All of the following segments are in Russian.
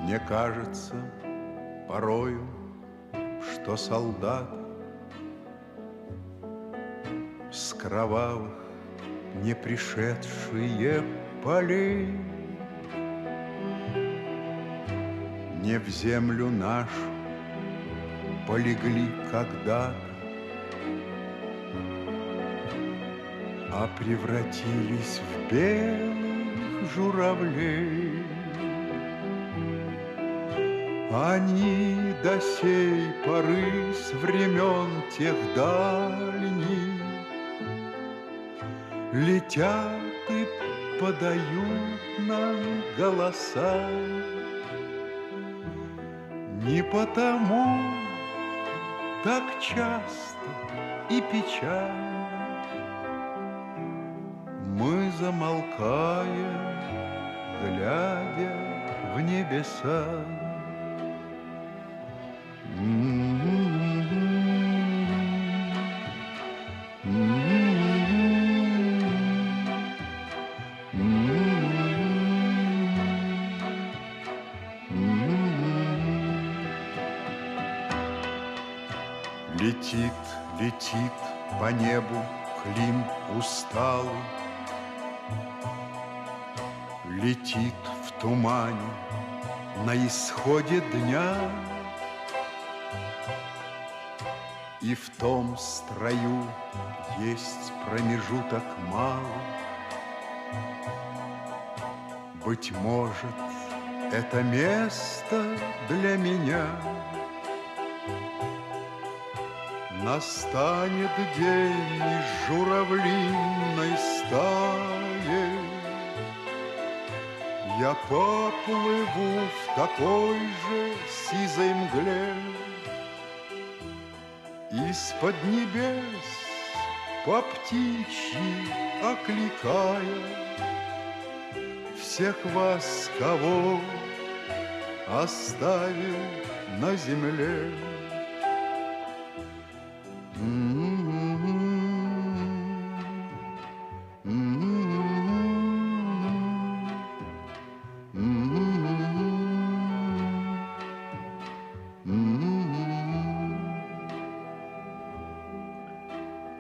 Мне кажется порою, что солдаты с кровавых не пришедшие полей не в землю нашу полегли когда-то, а превратились в белых журавлей. Они до сей поры с времен тех дальних летят и подают нам голоса. Не потому так часто и печально мы замолкаем, глядя в небеса. Летит, летит по небу Клим усталый, летит в тумане на исходе дня, и в том строю есть промежуток малый. Быть может, это место для меня. Настанет день из журавлиной стаи, я поплыву в такой же сизой мгле. Из-под небес по птичьи окликая всех вас, кого оставил на земле.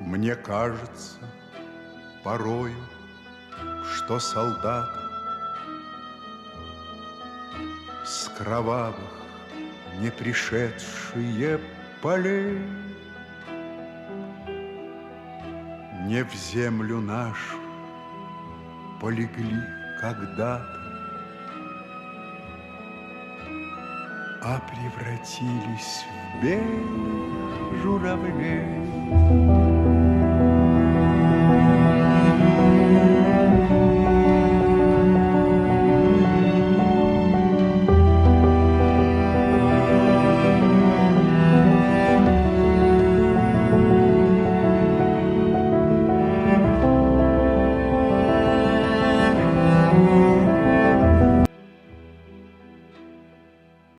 Мне кажется порою, что солдаты с кровавых не пришедшие полей не в землю нашу полегли когда-то, а превратились в белых журавлей.